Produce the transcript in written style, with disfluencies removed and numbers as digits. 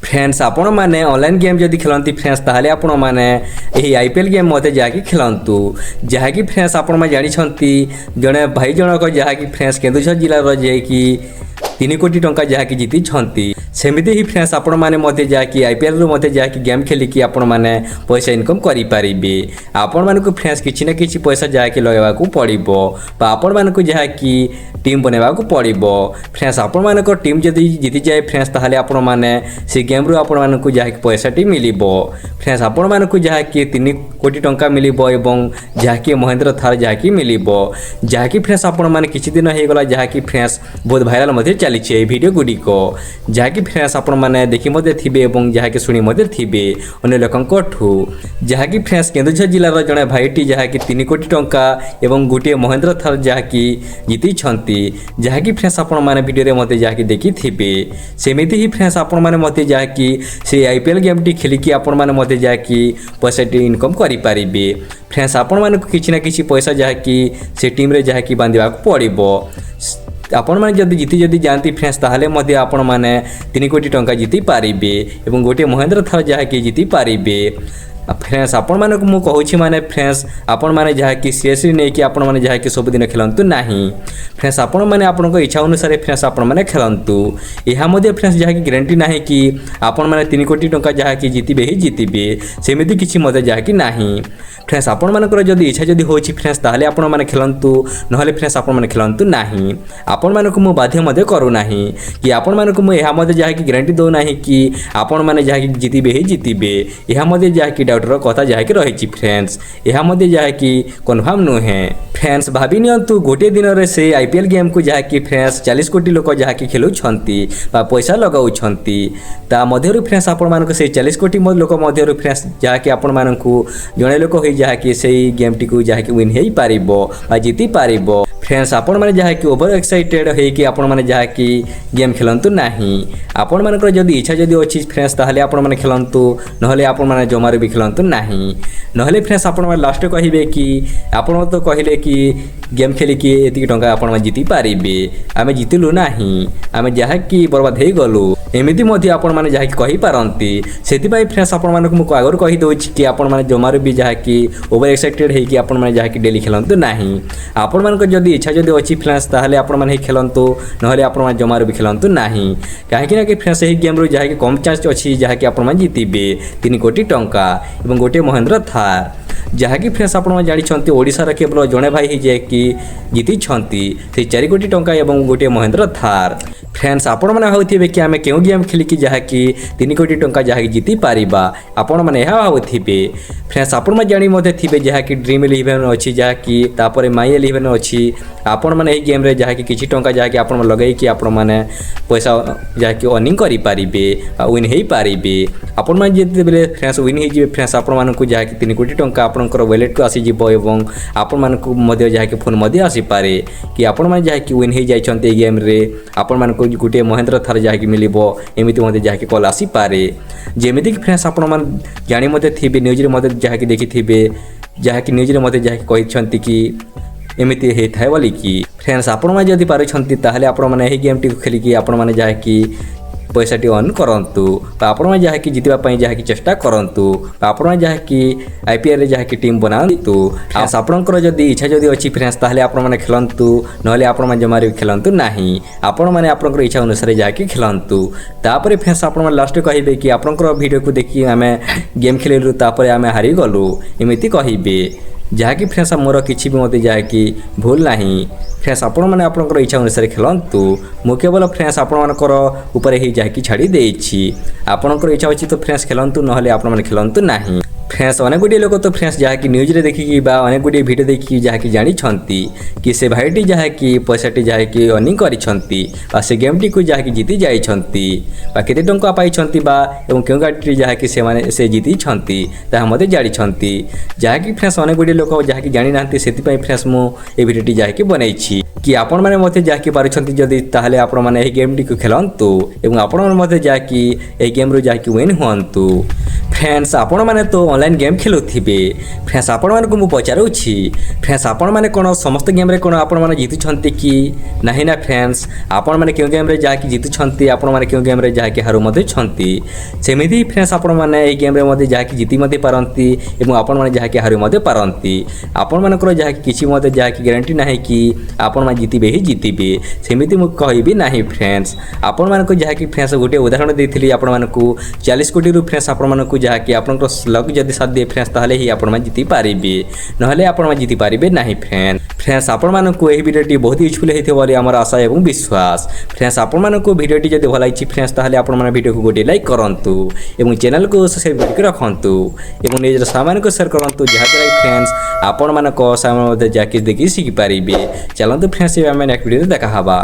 Friends आपण मैंने online game जदि खेलती फ्रेंड्स ताहले आपण मैंने यही आईपीएल गेम मते जाकि खेलतु जहाँकि फ्रेंड्स आपण मैंने जानी जड़े भाई जनक जहाँकि फ्रेंड्स केन्दुझर जिलार कि 3 कोटी टंका जहाँकि जीति सेमिति ही फ्रेंड्स आपण मैंने मते जाकि आईपीएल रु मते जाकि गेम खेलिकी आपण मैंने पैसा इनकम करि पारिबे आपण मानकु फ्रेंड्स किछि ना किछि पैसा जाकि लगावा को पड़िबो बा आपण मानकु जाकि टीम बनेवा को पड़िबो फ्रेंड्स आपण मानक टीम जदि जीति जाए फ्रेंड्स ताहले आपण माने से गेम रु आपण मानकु जाकि पैसा टी मिलिबो फ्रेंड्स आपण मानकु जाकि 3 कोटी टंका मिलिबो एवं जाकि महेंद्र थार जाकि मिलिबो जाकि फ्रेंड्स आपण माने किछि दिन हे गला जाकि फ्रेंड्स बहुत वायरल मध्ये चली छे वीडियो गुडी को जाकि फ्रेंड्स आपण माने देखि मध्ये थिबे एवं जाकि सुनी मध्ये थिबे अन्य लोकंको ठू जाकि फ्रेंड्स केन्दुझर जिल्लार जणे भाईटी जाकि 3 कोटी टंका एवं गोटे महेंद्र थार जाकि जीति छंती जाकि फ्रेंड्स आपण माने वीडियो रे मध्ये जाकि देखि थिबे सेमिति ही फ्रेंड्स आपण माने मध्ये जाकि से आईपीएल गेम टी खेलिकी आपण माने मध्ये जाकि पैसा टी इनकम करि पारिबे फ्रेंड्स आपण माने किछि ना किछि पैसा जाकि से टीम रे जाकि बांधिबा पड़िबो आपण माने जदि जीति जानती फ्रेंड्स ताहले मध्ये आपण माने 3 कोटी टंका जीति पारिबे एवं गोटे महेंद्र थार जाकि जीति पारिबे फ्रेंड्स आपण मानक मु कहूछि माने फ्रेंड्स आपण माने जाकि सीरियसली नै कि आपण माने जाकि सब दिन खेलंतु नाही फ्रेंड्स आपण माने आपन को इच्छा अनुसार फ्रेंड्स आपण माने खेलंतु एहा मध्ये फ्रेंड्स जाकि गारंटी नाही कि आपण माने 3 कोटी टंका जाकि जीतिबे ही जीतिबे सेमिति किछि मध्ये जाकि नाही फ्रेंड्स आपण मानकर जदि इच्छा जदि होछि फ्रेंड्स ताहले आपण माने खेलंतु नहले फ्रेंड्स आपण माने खेलंतु नाही आपण मानक मु बाध्य मध्ये करू नाही कि आपण मानक मु एहा मध्ये जाकि गारंटी दो नाही कि आपण माने जाकि जीतिबे ही जीतिबे एहा मध्ये जाकि डाउटर कथा जाकि रहिछि फ्रेंड्स एहा मध्ये जाकि कन्फर्म नुहे फ्रेंड्स भाबी नियंतु गोटे दिन रे से आईपीएल गेम को जाकि फ्रेंड्स 40 कोटी लोक जाकि खेलु छंती बा पैसा लगाउ छंती ता मध्यरु फ्रेंड्स आपण मानक से 40 कोटी लोक मध्यरु फ्रेंड्स जाकि आपण मानकु जणे लोक होई जाकि सेही गेम टी को जाकि विन हेई पारिबो बा जीति पारिबो फ्रेंड्स आपण माने जाकि ओवर एक्साइटेड हे कि आपण माने जाकि गेम खेलंतु नाही आपण मानकर जदि इच्छा जदि अछि फ्रेंड्स ताहले आपण माने खेलंतु नहले आपण माने जमार भी खेलंतु नाही नहले फ्रेंड्स आपण माने लास्ट कहिबे कि आपण तो कहिले कि गेम खेली कि एति टंका आपण माने जीति पारिबे आमे जीतिलु नाही आमे जाकि बर्बाद हे गलु एमिति मध्ये आपण माने जाकि कहि पारंती सेति पई फ्रेंड्स आपण मानक मु आगर कहि दोछि कि आपण माने जमार भी जाकि ओवर एक्साइटेड हे कि आपण माने जाकि डेली खेलंतु नाही आपण मानक जदि इच्छा जदि अछि फ्रेंड्स ताहले आपण माने खेलंतु नहले आपण माने जमार भी खेलंतु नाही काहेकि ना कि फ्रेंड्स एही गेम रो जाकि कम चांस अछि जाकि आपण माने जीतिबे 3 कोटी टंका एवं गोटे महेंद्र थार जहाँकि फ्रेंड्स आपण माने जानि छंती ओडिसा रा केवल जणे भाई ही जे कि जीति छंती से 4 कोटी टंका एवं गोटे महेंद्र थार फ्रेंड्स आपण माने भाउथिबे कि आमे केउ गेम खेलिकी जहाँकि 3 कोटी टंका जहाँकि जीति पारिबा आपण माने एहा भाउथिबे फ्रेंड्स आपण माने जानि मध्ये थिबे जहाँकि ड्रीम 11 अछि जहाँकि तापरे माई 11 अछि आपण माने एही गेम रे जहाँकि किछि टंका जहाँकि आपण लगाई कि आपण माने पैसा जहाँकि अर्निंग करि पारिबे विन हेई पारिबे आपण माने जेते बेले फ्रेंड्स विन हेई जिवे फ्रेंड्स आपण मानकु जहाँकि 3 कोटी टंका आपनकर वॉलेट को आसी जिवो एवं आपण मानकु मध्ये जहाँकि फोन मध्ये आसी पारे कि आपण माने जहाँकि विन हेई जाय छन्ते गेम रे आपण मानकु गुटे महेंद्र थार जहाँकि मिलिबो एमिति मध्ये जहाँकि कॉल आसी पारे जेमिति कि फ्रेंड्स आपण माने जानि मध्ये थिबे न्यूज रे मध्ये जहाँकि देखि थिबे जहाँकि न्यूज रे मध्ये जहाँकि कहि छन्ती कि एमिति हे थाय वाली कि फ्रेंड्स आपण माने जदि पारे छन्ती ताहले आपण माने एही गेम टी खेलिकी आपण माने जहाँकि पैसा टी अर्न करंतु आपण माने जहाँकि जितिबा पई जहाँकि चेष्टा करंतु आपण माने जहाँकि आईपीएल रे जहाँकि टीम बनांतु आपणकर जदि इच्छा जदि अछि फ्रेंड्स ताहले आपण माने खेलंतु नहले आपण माने जमारे खेलंतु नाही आपण माने आपणकर इच्छा अनुसार जहाँकि खेलंतु तापरे फ्रेंड्स आपण माने लास्ट कहिबे कि आपणकर वीडियो को देखि आमे गेम खेलेलु तापरे आमे हारि गलु एमिति कहिबे जहाँकि फ्रेंड्स मोर किछि भी मते जहाँकि भूल नाही फ्रेंड्स आपण माने आपनकर इच्छा अनुसार खेलंतु मु केवल फ्रेंड्स आपण मानकर ऊपर ही जहाँकि छाड़ी देछि आपनकर इच्छा अछि तो फ्रेंड्स खेलंतु नहले आपण माने खेलंतु नाही फ्रेंड्स अनेक गुडी लोक तो फ्रेंड्स जहाँकि न्यूज रे देखिकी बा अनेक गुडी वीडियो देखिकी जहाँकि जानि छंती कि से भाईटी जहाँकि पैसाटी जहाँकि अर्निंग करि छंती बा से गेम टी को जहाँकि जीति जाई छंती बा केते टंका पाई छंती बा एवं केउ गाडी जहाँकि से माने से जीति छंती ता मते जानि छंती जहाँकि फ्रेंड्स अनेक गुडी लोक जहाँकि जानि नांती सेति पई फ्रेंड्स मु ए वीडियो टी जहाँकि बनाइछि कि आपण माने मते जहाँकि पारि छंती जदि ताहले आपण माने एही गेम टी को खेलंतु एवं आपण माने मते जहाँकि ए गेम रो जहाँकि विन होंतु फ्रेंड्स आपण मैंने तो ऑनलाइन गेम खेलुथिबे फ्रेंड्स आपण मानक मु पचारुछि फ्रेंड्स आपण माने कोन समस्त गेम रे कोन आपण माने जितुछंती कि नाही ना फ्रेंड्स आपण माने केउ गेम रे जा कि जितुछंती आपण माने केउ गेम रे जा कि हारु मध्ये छंती सेमिति फ्रेंड्स आपण माने ए गेम रे मध्ये जा कि जिति मध्ये पारंती एवं आपण माने जा कि हारु मध्ये पारंती आपण मानकर जा कि किछि मध्ये जा कि ग्यारंटी नाही कि आपण माने जितिबे ही जितिबे सेमिति मु कहबी नाही फ्रेंड्स आपण मानक जा कि फ्रेंड्स गोटे उदाहरण देथिली आपण मानकू 40 कोटी रु फ्रेंड्स आपण मानकू जहाँकि आपन लक जदि साथ दिए फ्रेंड्स ताहले ही आपण मान जीति पारिबे नहले आपण मान जीति पारिबे नाही फ्रेंड्स आपण मानकू एही वीडियोटी बहुत यूजफुल हेथिबो बोली हमर आशा एवं विश्वास फ्रेंड्स आपण मानकू वीडियोटी जदि भल लागिछि फ्रेंड्स ताहले आपण मान वीडियो को गोटे लाइक करंतु एवं चैनल को सब्सक्राइब करके रखंतु एवं निजर सामान को शेयर करंतु जहाँ द्वारा फ्रेंड्स आपण मानको सामान मध्ये जाके देखि सिखि पारिबे चलंतु फ्रेंड्स एमे नेक्स्ट वीडियो देखा हबा।